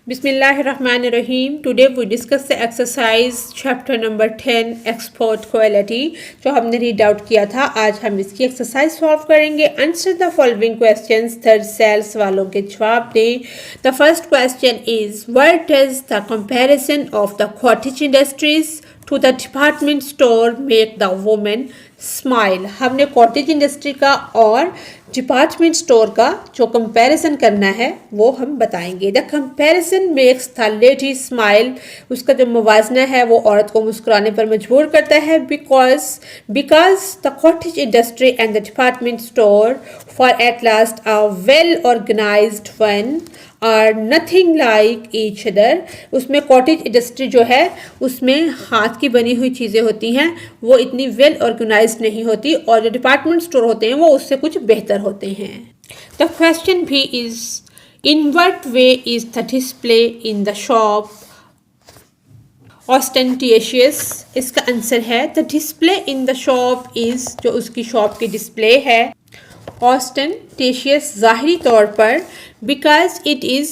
Bismillahirrahmanirrahim. Today we discuss the exercise chapter number 10 export quality जो हमने read out किया था. आज हम इसकी एक्सरसाइज सॉल्व करेंगे. Answer the following questions. Third cell सवालों के जवाब दें. The first question is what is the comparison of the cottage industries to the department store make the women smile. हमने कॉटेज इंडस्ट्री का और डिपार्टमेंट स्टोर का जो कंपैरिजन करना है वो हम बताएंगे. The comparison makes the lady smile. उसका जो मुवाजना है वो औरत को मुस्कुराने पर मजबूर करता है. Because the cottage industry and the department store for at last a well organised one are nothing like each other. उसमें कॉटेज इंडस्ट्री जो है उसमें हाथ की बनी हुई चीज़ें होती हैं, वो इतनी वेल ऑर्गेनाइज्ड नहीं होती, और जो डिपार्टमेंट स्टोर होते हैं वो उससे कुछ बेहतर होते हैं. द क्वेश्चन भी is in what way is the display in the shop ostentatious. इसका आंसर है the display in the shop is, जो उसकी शॉप की डिस्प्ले है, ऑस्टेंटिशियस ज़ाहिरी तौर पर, because it is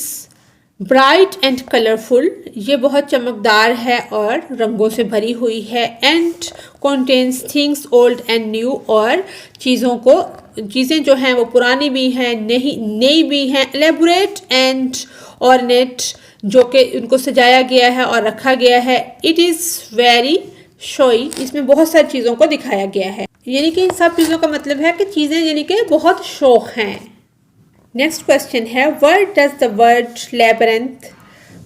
bright and colourful. ये बहुत चमकदार है और रंगों से भरी हुई है. And contains things old and new, और चीज़ें जो हैं वो पुरानी भी हैं नई भी हैं. एलेबोरेट एंड ऑर्नेट, जो कि उनको सजाया गया है और रखा गया है. It is very showy. इसमें बहुत सारी चीज़ों को दिखाया गया है, यानी कि इन सब चीज़ों का मतलब है कि चीज़ें यानी कि बहुत शौक हैं. नेक्स्ट क्वेश्चन है what does the word labyrinth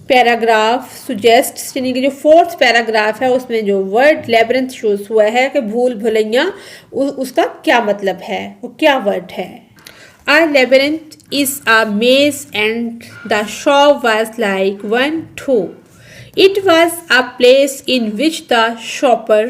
paragraph suggest. यानी कि जो फोर्थ पैराग्राफ है उसमें जो वर्ड लैबिरिंथ यूज हुआ है कि भूल भुलैया, उसका क्या मतलब है, वो क्या वर्ड है. A labyrinth is a maze and the shop was like one too. It was a place in which the shopper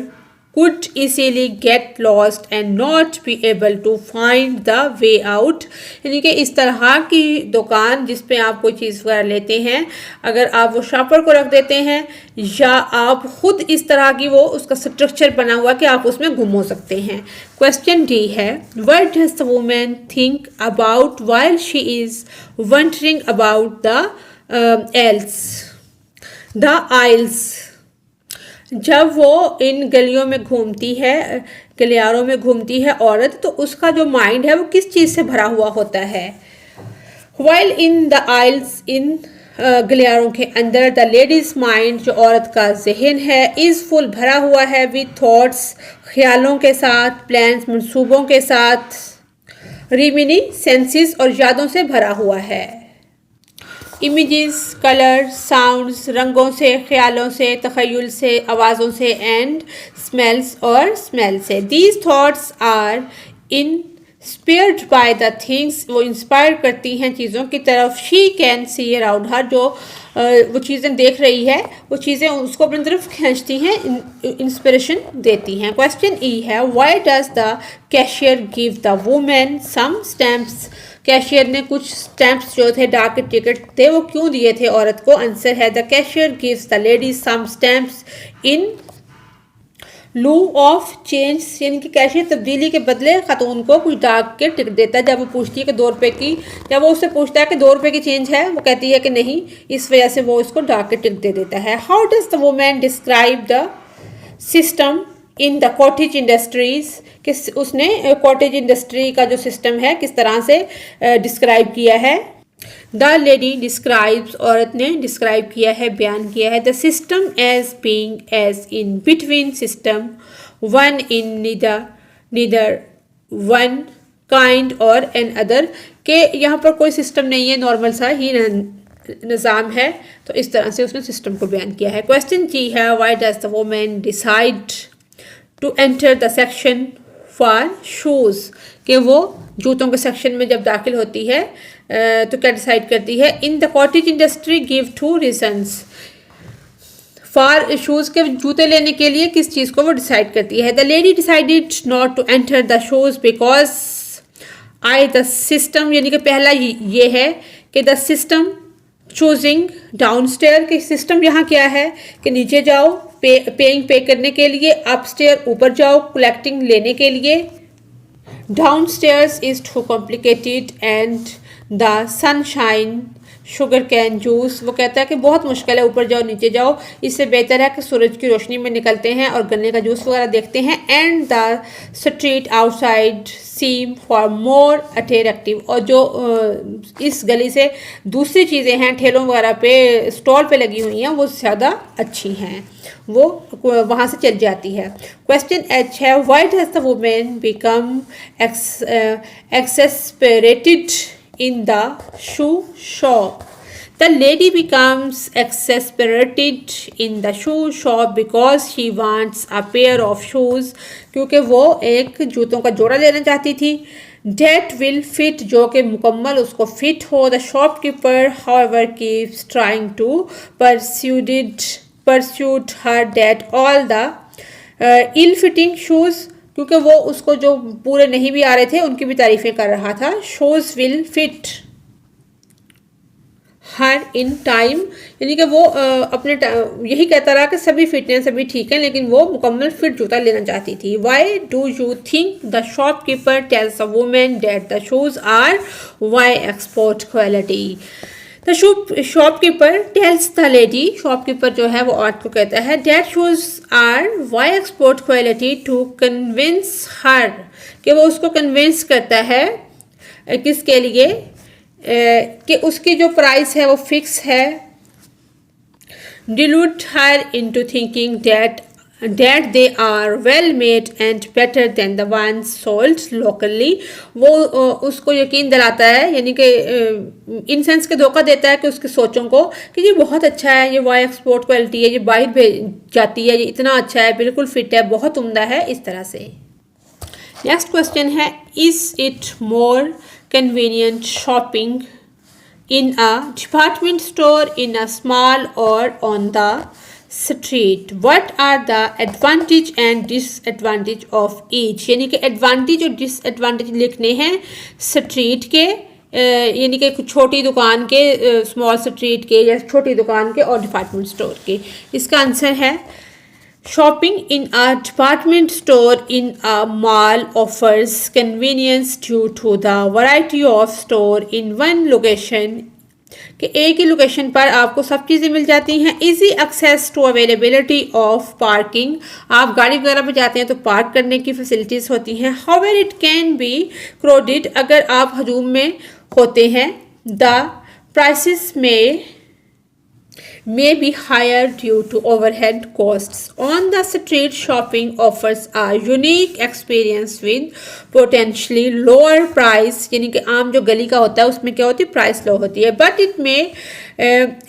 could easily get lost and not be able to find the way out. यानी कि इस तरह की दुकान जिस पे आप कोई चीज़ वगैरह लेते हैं, अगर आप वो शॉपर को रख देते हैं या आप खुद इस तरह की वो उसका स्ट्रक्चर बना हुआ कि आप उसमें गुम हो सकते हैं. क्वेश्चन डी है what does the woman think about while she is wandering about the aisles. जब वो इन गलियों में घूमती है, गलियारों में घूमती है औरत, तो उसका जो माइंड है वो किस चीज़ से भरा हुआ होता है. वाइल इन द आइल्स, इन गलियारों के अंदर, द लेडीज माइंड, जो औरत का जहन है, इज़ फुल भरा हुआ है विथ थॉट्स, ख्यालों के साथ, प्लान्स, मंसूबों के साथ, रिमिनी सेंसेस, और यादों से भरा हुआ है. इमेजेस, कलर, साउंड्स, रंगों से, ख्यालों से, तख़य्युल से, आवाज़ों से, एंड स्मेल्स, और स्मेल से. These thoughts are inspired by the things. वो इंस्पायर करती हैं चीज़ों की तरफ. She can see around her, जो वो चीज़ें देख रही है वो चीज़ें उसको अपनी तरफ खींचती हैं, इंस्पिरेशन देती हैं. क्वेश्चन ई है why does the cashier give the women some stamps. Cashier ने कुछ स्टैम्प्स जो थे, डाक के टिकट थे, वो क्यों दिए थे औरत को. आंसर है the cashier gives the lady some stamps in lieu of change. यानी कि कैशियर तब्दीली के बदले खातून को कुछ डाक के टिकट देता है. जब वो पूछती है कि 2 रुपये की, जब वो उससे पूछता है कि 2 रुपये की चेंज है, वो कहती है कि नहीं, इस वजह से वो उसको डाक के टिकट दे देता है. How does the women describe the system in the cottage industries. किस उसने कॉटेज इंडस्ट्री का जो सिस्टम है किस तरह से डिस्क्राइब किया है. द लेडी डिस्क्राइब्स, औरत ने डिस्क्राइब किया है, बयान किया है, the system as being as in between system one in neither one kind और एन अदर. के यहाँ पर कोई सिस्टम नहीं है, नॉर्मल सा ही निज़ाम है. तो इस तरह से उसने सिस्टम को बयान किया है. क्वेश्चन जी है why does the woman decide to enter the section for shoes. कि वो जूतों के सेक्शन में जब दाखिल होती है तो क्या डिसाइड करती है. In the cottage industry give 2 reasons for shoes. के जूते लेने के लिए किस चीज़ को वो डिसाइड करती है. The lady decided not to enter the shoes because the system, यानी कि पहला ये है कि द सिस्टम चूजिंग डाउनस्टेयर. के सिस्टम यहाँ क्या है कि नीचे जाओ पे करने के लिए, अपस्टेयर ऊपर जाओ कलेक्टिंग लेने के लिए. Downstairs is too complicated and the sunshine sugar cane juice. वो कहता है कि बहुत मुश्किल है, ऊपर जाओ नीचे जाओ, इससे बेहतर है कि सूरज की रोशनी में निकलते हैं और गन्ने का जूस वगैरह देखते हैं। And the street outside seem for more attractive, और जो इस गली से दूसरी चीज़ें हैं ठेलों वगैरह पे स्टॉल पे लगी हुई हैं वो ज़्यादा अच्छी हैं, वो वहाँ से चल जाती है। क्वेश्चन एच है, why does the women become exasperated in the shoe shop? The lady becomes exasperated in the shoe shop because she wants a pair of shoes, क्योंकि वो एक जूतों का जोड़ा लेना चाहती थी। That will fit, जो कि मुकम्मल उसको फिट हो। The shopkeeper however keeps trying to persuade her that all the ill fitting shoes, क्योंकि वो उसको जो पूरे नहीं भी आ रहे थे उनकी भी तारीफें कर रहा था। Shoes will fit her in time, यानी कि वो अपने यही कहता रहा कि सभी फिट हैं, सभी ठीक हैं, लेकिन वो मुकम्मल फिट जूता लेना चाहती थी। Why do you think the shopkeeper tells a women that the shoes are why export quality? The shopkeeper tells the lady, shopkeeper जो है वो औरत को कहता है, that shoes are why export quality to convince her, कि वो उसको कन्विंस करता है किसके लिए, कि उसकी जो प्राइस है वो फिक्स है। Dilute her into thinking that they are well made and better than the ones sold locally, वो उसको यकीन दिलाता है, यानी कि इन सेंस के धोखा देता है कि उसकी सोचों को कि ये बहुत अच्छा है, ये वाई एक्सपोर्ट क्वालिटी है, ये बाहर भेज जाती है, ये इतना अच्छा है, बिल्कुल फिट है, बहुत उम्दा है, इस तरह से। नेक्स्ट क्वेश्चन है, is it more convenient shopping in a department store, in a small, or on the street? What are the advantage and disadvantage of each? यानी कि एडवांटेज और डिसएडवांटेज लिखने हैं स्ट्रीट के, यानी कि छोटी दुकान के, स्मॉल स्ट्रीट के या छोटी दुकान के, और डिपार्टमेंट स्टोर के। इसका आंसर है, shopping in a department store in a mall offers convenience due to the variety of store in one location, कि एक ही लोकेशन पर आपको सब चीज़ें मिल जाती हैं। Easy access to availability of parking, आप गाड़ी वगैरह में जाते हैं तो पार्क करने की फैसिलिटीज़ होती हैं। However it can be crowded, अगर आप हजूम में होते हैं। The prices may be higher due to overhead costs. On the street, shopping offers a unique experience with potentially lower price, यानी कि आम जो गली का होता है उसमें क्या होती है, प्राइस लो होती है। बट इट में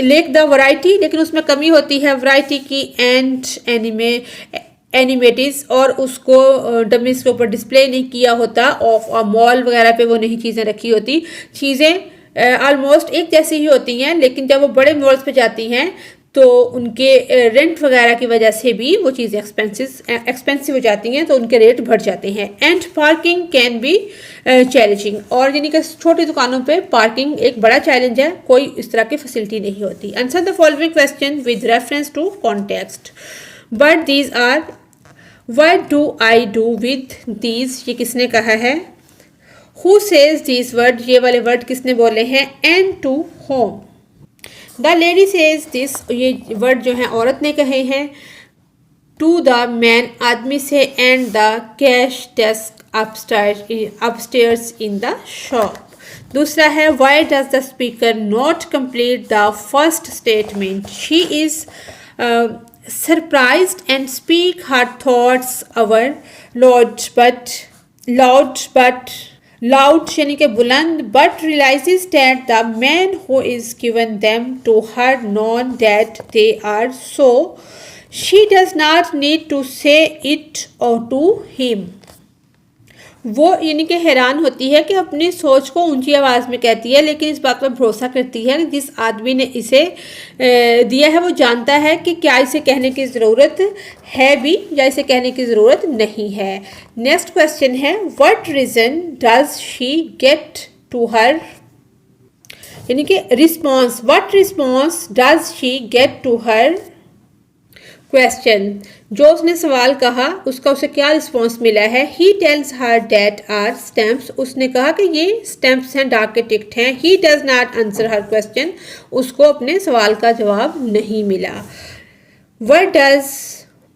lack the variety, लेकिन उसमें कमी होती है वैरायटी की, एंड एनिमेटीज, और उसको डमीज के ऊपर डिस्प्ले नहीं किया होता। ऑफ मॉल वगैरह पे वो नहीं चीज़ें रखी होती, चीज़ें ऑलमोस्ट एक जैसी ही होती हैं, लेकिन जब वो बड़े मॉल्स पे जाती हैं तो उनके रेंट वगैरह की वजह से भी वो चीज़ें एक्सपेंसिव हो जाती हैं, तो उनके रेट बढ़ जाते हैं। And parking can be challenging, और यानी कि छोटी दुकानों पे पार्किंग एक बड़ा चैलेंज है, कोई इस तरह की फैसिलिटी नहीं होती। Answer the following question with reference to context. But these are, what do I do with these, ये किसने कहा है। Who says these words, ये वाले वर्ड किसने बोले हैं। And to whom? The lady says this, ये वर्ड जो हैं औरत ने कहे हैं। To the man, आदमी से। And the cash desk upstairs in the shop। दूसरा है, why does the speaker not complete the first statement? She is surprised and speak her thoughts loud यानी कि बुलंद, but realizes that the man who is given them to her known that they are so, she does not need to say it or to him। वो यानी कि हैरान होती है कि अपनी सोच को ऊंची आवाज़ में कहती है, लेकिन इस बात पर भरोसा करती है कि जिस आदमी ने इसे दिया है वो जानता है कि क्या इसे कहने की ज़रूरत है भी या इसे कहने की ज़रूरत नहीं है। नेक्स्ट क्वेश्चन है, what reason does she get to her, यानी कि response, what response does she get to her question, जो उसने सवाल कहा उसका उसे क्या रिस्पॉन्स मिला है? He tells her that are stamps, उसने कहा कि ये स्टैम्प्स हैं, डाक के टिकट हैं। He does not answer her question, उसको अपने सवाल का जवाब नहीं मिला। What does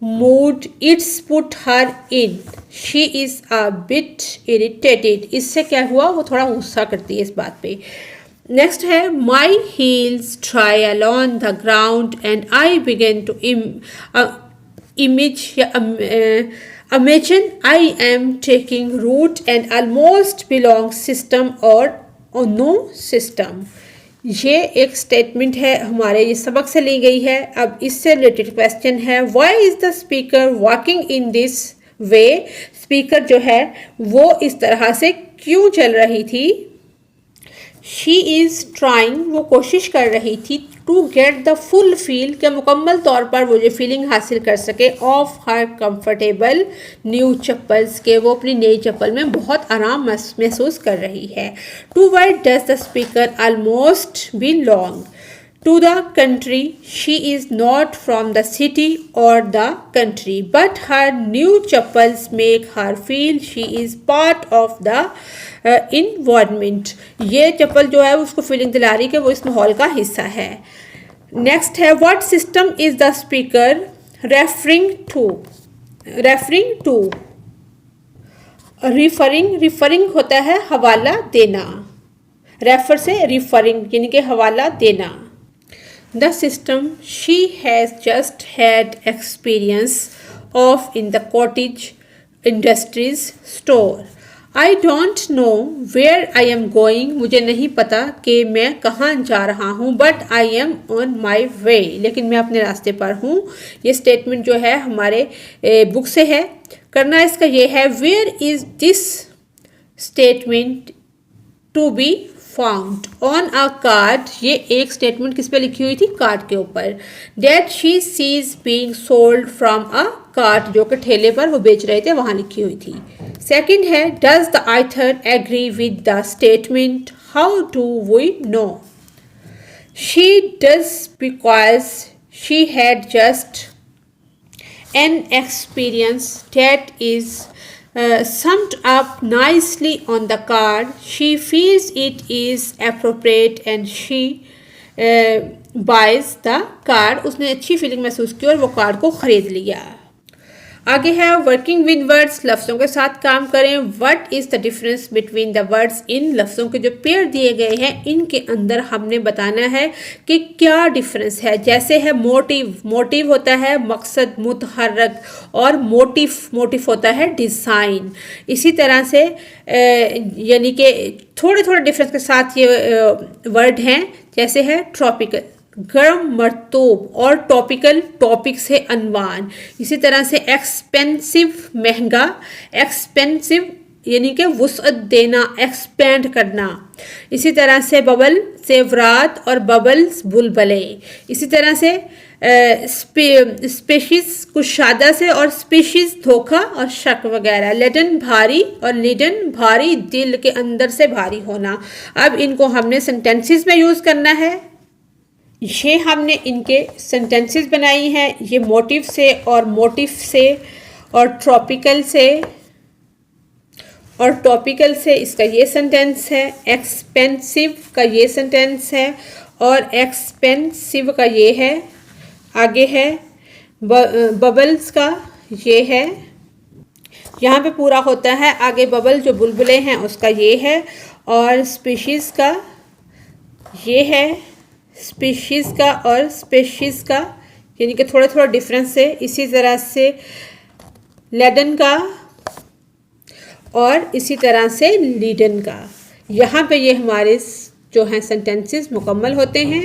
mood it's put her in? She is a bit irritated, इससे क्या हुआ, वो थोड़ा गुस्सा करती है इस बात पे। नेक्स्ट है, my heels trail on the ground and I begin to imagine I am taking root and almost belong system और नो सिस्टम। ये एक स्टेटमेंट है हमारे ये सबक से ली गई है। अब इससे रिलेटेड क्वेश्चन है, why is the speaker walking in this way? Speaker जो है वो इस तरह से क्यों चल रही थी? शी इज़ ट्राइंग, वो कोशिश कर रही थी, to get the full feel, के मुकम्मल तौर पर वो जो फीलिंग हासिल कर सके, of her comfortable new chappals, के वो अपनी नई चप्पल में बहुत आराम महसूस कर रही है। To word does the speaker almost belong? To the country, she is not from the city or the country, but her new chappals make her feel she is part of the environment. ये चप्पल जो है उसको feeling दिला रही कि वो इस माहौल का हिस्सा है। नेक्स्ट है, what system is the speaker referring to? referring to, referring होता है हवाला देना, रेफर से रिफरिंग यानी कि हवाला देना। The system she has just had experience of in the cottage industries store. I don't know where I am going. मुझे नहीं पता कि मैं कहाँ जा रहा हूँ, but I am on my way. लेकिन मैं अपने रास्ते पर हूँ। ये स्टेटमेंट जो है हमारे बुक से है। करना इसका ये है, where is this statement to be found on a card? ये एक स्टेटमेंट किस पे लिखी हुई थी? कार्ड के ऊपर। That she sees being sold from a cart, जो कि ठेले पर वो बेच रहे थे, वहाँ लिखी हुई थी। सेकंड है, does the author agree with the statement? How do we know? She does because she had just an experience that is summed up nicely on the card. She feels it is appropriate and she buys the card. उसने अच्छी feeling महसूस की और वो card को खरीद लिया। आगे है, वर्किंग विद वर्ड्स, लफ्ज़ों के साथ काम करें। What is the difference between the words in? लफ्ज़ों के जो पेयर दिए गए हैं इनके अंदर हमने बताना है कि क्या डिफरेंस है। जैसे है मोटिव, मोटिव होता है मकसद, मुतहर्रक, और मोटिव होता है डिज़ाइन। इसी तरह से यानी कि थोड़े थोड़े डिफरेंस के साथ ये वर्ड हैं। जैसे है ट्रॉपिकल, गर्म मरतूब, और टॉपिकल, टॉपिक से अनवान। इसी तरह से एक्सपेंसिव, महंगा, एक्सपेंसिव यानी कि वुसअत देना, एक्सपेंड करना। इसी तरह से बबल, सेवरात, और बबल्स, बुलबले। इसी तरह से स्पेशीज, कुशादा से, और स्पीशीज, धोखा और शक वगैरह। लेडन, भारी, और लिडन, भारी, दिल के अंदर से भारी होना। अब इनको हमने सेंटेंसेस में यूज़ करना है। ये हमने इनके सेंटेंसेस बनाई हैं, ये मोटिव से और मोटिव से और ट्रॉपिकल से और टॉपिकल से इसका ये सेंटेंस है। एक्सपेंसिव का ये सेंटेंस है और एक्सपेंसिव का ये है। आगे है बबल्स का ये है, यहाँ पे पूरा होता है। आगे बबल जो बुलबुले हैं उसका ये है, और स्पीशीज़ का ये है, स्पीशीज़ का और स्पेशीज़ का यानी कि थोड़ा थोड़ा डिफरेंस है। इसी तरह से लेडन का और इसी तरह से लीडन का। यहाँ पे ये हमारे जो हैं सेंटेंसेस मुकम्मल होते हैं।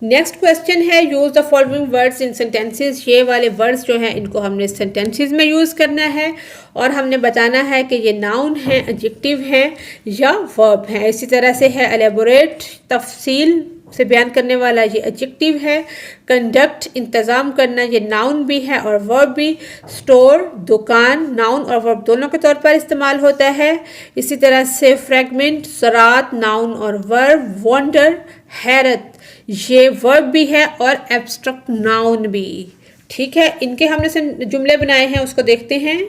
नेक्स्ट क्वेश्चन है, use the following words in sentences. ये वाले वर्ड्स जो हैं इनको हमने सेंटेंसेस में यूज़ करना है और हमने बताना है कि ये नाउन है, एडजेक्टिव है या वर्ब है। इसी तरह से है एलेबोरेट, तफसील से बयान करने वाला, ये एडजेक्टिव है। कंडक्ट, इंतज़ाम करना, ये नाउन भी है और वर्ब भी। स्टोर, दुकान, नाउन और वर्ब दोनों के तौर पर इस्तेमाल होता है। इसी तरह से फ्रैगमेंट, ज़रात, नाउन और वर्ब। वंडर, हैरत, ये वर्ब भी है और एब्स्ट्रैक्ट नाउन भी। ठीक है, इनके हमने जुमले बनाए हैं, उसको देखते हैं।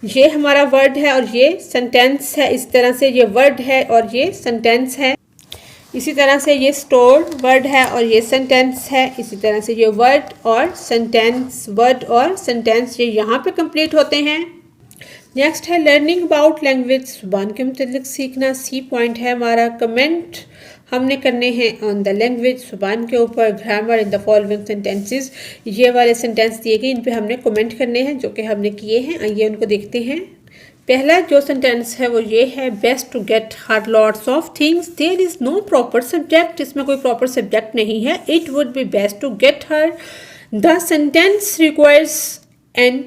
ये हमारा वर्ड है और ये सेंटेंस है। इस तरह से ये वर्ड है और ये सेंटेंस है। इसी तरह से ये स्टोर वर्ड है और ये सेंटेंस है। इसी तरह से ये वर्ड और सेंटेंस ये यहाँ पे कंप्लीट होते हैं। नेक्स्ट है लर्निंग अबाउट लैंग्वेज, ज़ुबान के मुतालिक सीखना। सी पॉइंट है हमारा। कमेंट हमने करने हैं ऑन द लैंग्वेज, ज़ुबान के ऊपर। Grammar in the following sentences, ये वाले सेंटेंस दिए गए, इन पे हमने कमेंट करने हैं जो कि हमने किए हैं। आइए उनको देखते हैं। पहला जो सेंटेंस है वो ये है, best to get her lots of things, there is no proper subject. इसमें कोई प्रॉपर सब्जेक्ट नहीं है। It would be best to get her. The sentence requires an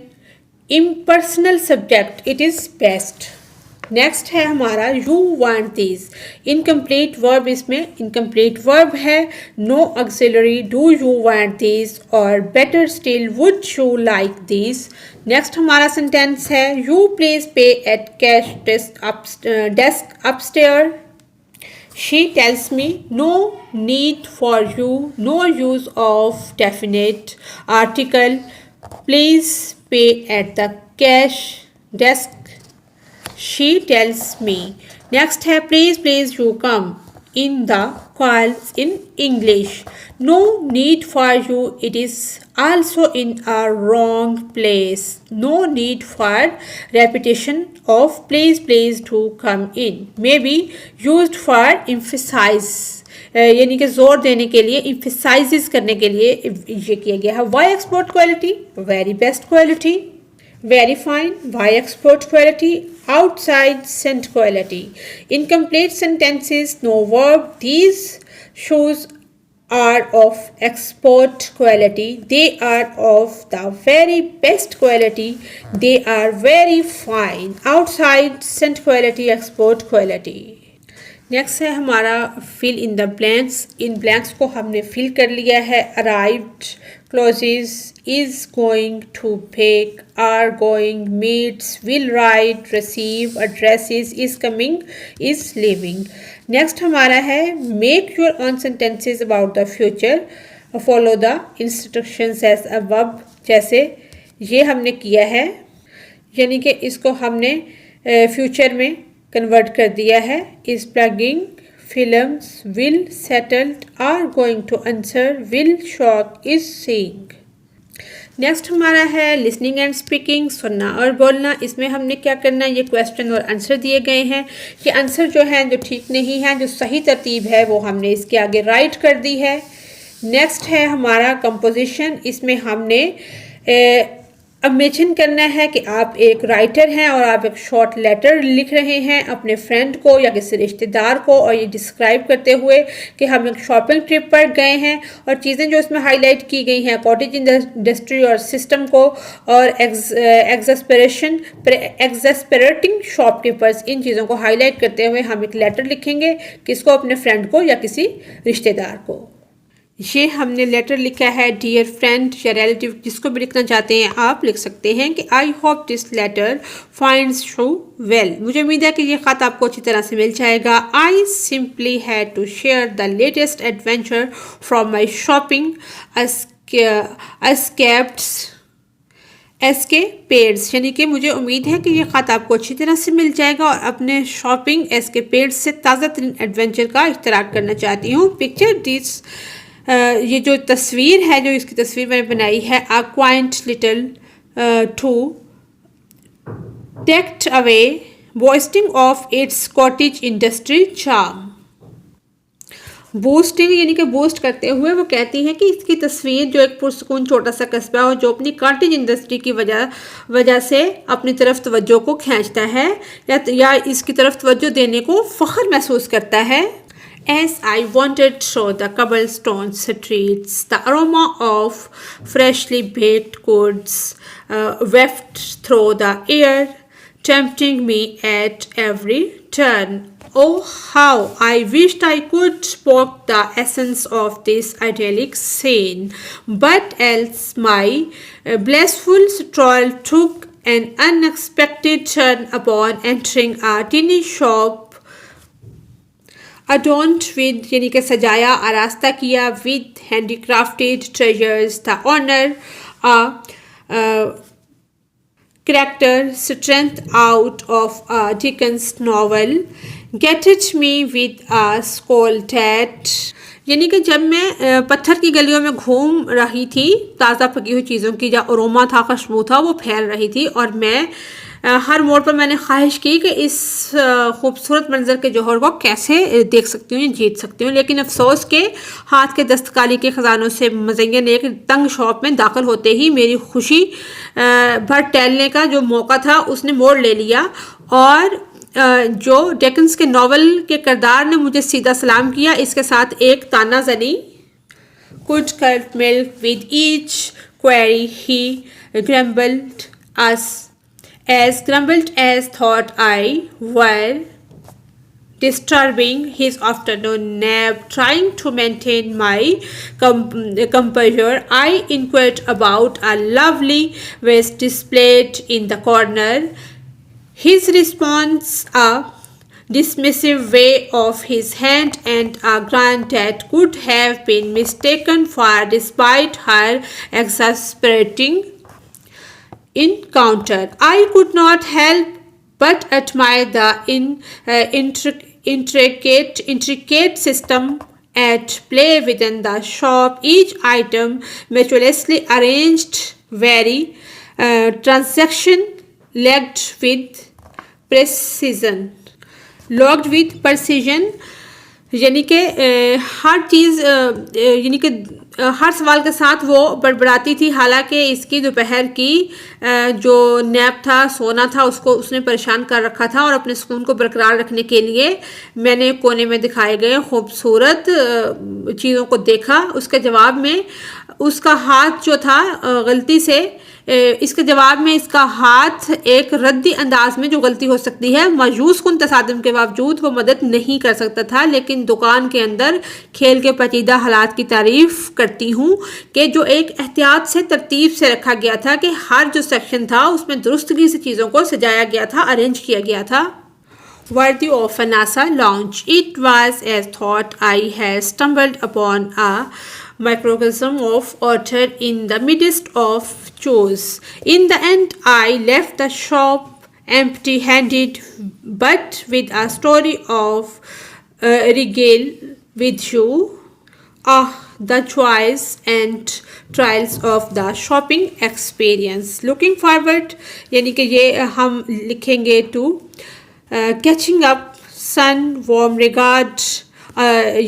impersonal subject, it is best. Next है हमारा you want this. Incomplete verb, इसमें incomplete verb है। No auxiliary, do you want this और better still would you like this. Next हमारा sentence है, you please पे eight cash desk upstair. She tells me no need for you, no use of definite article, please pay at the cash desk. She tells me. Next है please you come in the calls in English. No need for you, it is also in a wrong place. No need for repetition of please to come in. Maybe used for emphasize. यानी कि जोर देने के लिए, emphasise करने के लिए ये किया गया है। Why export quality, very best quality. Very fine, why export quality. Outside scent quality. Incomplete sentences, no verb, these shoes are of export quality, they are of the very best quality, they are very fine। outside scent quality, export quality। Next है हमारा fill in the blanks. इन blanks को हमने fill कर लिया है। Arrived, closes, is going to bake, are going, meets, will write, receive, addresses, is coming, is living. Next हमारा है make your own sentences about the future, follow the instructions as above. जैसे ये हमने किया है, यानी कि इसको हमने फ्यूचर में कन्वर्ट कर दिया है। Is plugging, films, will, settled, are going to answer, will shock, is seeing. Next हमारा है लिसनिंग एंड स्पीकिंग, सुनना और बोलना। इसमें हमने क्या करना है, ये क्वेश्चन और आंसर दिए गए हैं। कि आंसर जो है जो ठीक नहीं है, जो सही तरतीब है वो हमने इसके आगे राइट कर दी है। नेक्स्ट है हमारा कंपोजिशन। इसमें हमने अब मेंशन करना है कि आप एक राइटर हैं और आप एक शॉर्ट लेटर लिख रहे हैं अपने फ्रेंड को या किसी रिश्तेदार को, और ये डिस्क्राइब करते हुए कि हम एक शॉपिंग ट्रिप पर गए हैं और चीज़ें जो इसमें हाईलाइट की गई हैं, कॉटेज इंडस्ट्री और सिस्टम को, और एग्जस्परेटिंग शॉपकीपर्स, इन चीज़ों को हाईलाइट करते हुए हम एक लेटर लिखेंगे। किसको? अपने फ्रेंड को या किसी रिश्तेदार को। ये हमने लेटर लिखा है डियर फ्रेंड या रिलेटिव, जिसको भी लिखना चाहते हैं आप लिख सकते हैं कि I hope this letter finds you well. मुझे उम्मीद है कि ये ख़त आपको अच्छी तरह से मिल जाएगा। I simply had to share the latest adventure from my shopping escapades, यानी कि मुझे उम्मीद है कि ये ख़त आपको अच्छी तरह से मिल जाएगा और अपने शॉपिंग एस्केपेड्स से ताज़ा तरीन एडवेंचर का इश्तराक करना चाहती हूँ। पिक्चर दिस, ये जो तस्वीर है, जो इसकी तस्वीर मैंने बनाई है, a quaint little to tucked away boasting of its cottage industry charm. Boosting यानी कि बूस्ट करते हुए वो कहती हैं कि इसकी तस्वीर जो एक पुरसकून छोटा सा कस्बा हो जो अपनी कॉटेज इंडस्ट्री की वजह से अपनी तरफ तवज्जो को खींचता है या इसकी तरफ तवज्जो देने को फ़ख्र महसूस करता है। As I wandered through the cobblestone streets, the aroma of freshly baked goods wafted through the air, tempting me at every turn. Oh, how I wished I could poke the essence of this idyllic scene. But else my blissful stroll took an unexpected turn upon entering a tiny shop adorned with, यानी कि सजाया आरास्ता किया, with handicrafted treasures. The owner, a character strength out of Dickens novel Get It Me with a Scolded। यानी कि जब मैं पत्थर की गलियों में घूम रही थी, ताज़ा पकी हुई चीज़ों की जो अरोमा था, खुशबू था, वो फैल रही थी और मैं हर मोड़ पर मैंने ख्वाहिश की कि इस खूबसूरत मंजर के जौहर को कैसे देख सकती हूँ, जीत सकती हूँ। लेकिन अफसोस के हाथ के दस्तकारी के ख़जानों से मज़य्यन एक तंग शॉप में दाखिल होते ही मेरी खुशी भर टहलने का जो मौका था उसने मोड़ ले लिया और जो डिकन्स के नावल के किरदार ने मुझे सीधा सलाम किया, इसके साथ एक ताना ज़नी। Could cut milk with each query he grumbled as thought I were disturbing his afternoon nap, trying to maintain my composure. I inquired about a lovely vase displayed in the corner. His response, a dismissive wave of his hand and a grunt that could have been mistaken for despite her exasperating encounter. I could not help but admire the intricate system at play within the shop, each item meticulously arranged, very transaction logged with precision, यानी कि हर चीज़ यानी कि हर सवाल के साथ वो बड़बड़ाती थी। हालांकि इसकी दोपहर की जो नैप था, सोना था, उसको उसने परेशान कर रखा था और अपने सुकून को बरकरार रखने के लिए मैंने कोने में दिखाए गए खूबसूरत चीज़ों को देखा। उसके जवाब में उसका हाथ जो था गलती से इसके जवाब में इसका हाथ एक रद्दी अंदाज में जो गलती हो सकती है, मायूस कुन तसादम के बावजूद वो मदद नहीं कर सकता था। लेकिन दुकान के अंदर खेल के पेचीदा हालात की तारीफ करती हूँ कि जो एक एहतियात से तरतीब से रखा गया था कि हर जो सेक्शन था उसमें दुरुस्तगी से चीज़ों को सजाया गया था, अरेंज किया गया था। Worthy of a NASA launch, it was as thought I had stumbled upon a microcosm of order in the midst of chores. In the end, I left the shop empty-handed, but with a story of regale with you. The joys and trials of the shopping experience. Looking forward, यानी कि ये हम लिखेंगे to catching up soon warm regard,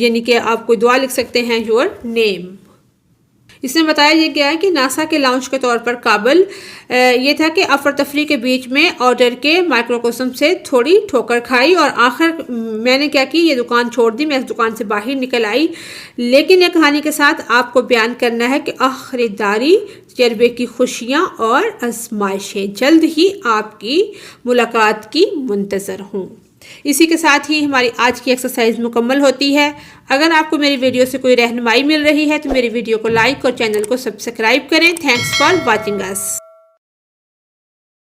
यानी कि आप कोई दुआ लिख सकते हैं, योर नेम। इसमें बताया ये गया है कि नासा के लॉन्च के तौर पर काबल ये था कि अफर तफरी के बीच में ऑर्डर के माइक्रोकोसम से थोड़ी ठोकर खाई और आखिर मैंने क्या की, ये दुकान छोड़ दी, मैं इस दुकान से बाहर निकल आई। लेकिन एक कहानी के साथ आपको बयान करना है कि खरीदारी, तजर्बे की खुशियाँ और आजमाइशें, जल्द ही आपकी मुलाकात की मुंतज़र हूँ। इसी के साथ ही हमारी आज की एक्सरसाइज मुकम्मल होती है। अगर आपको मेरी वीडियो से कोई रहनुमाई मिल रही है तो मेरी वीडियो को लाइक और चैनल को सब्सक्राइब करें। Thanks for watching us.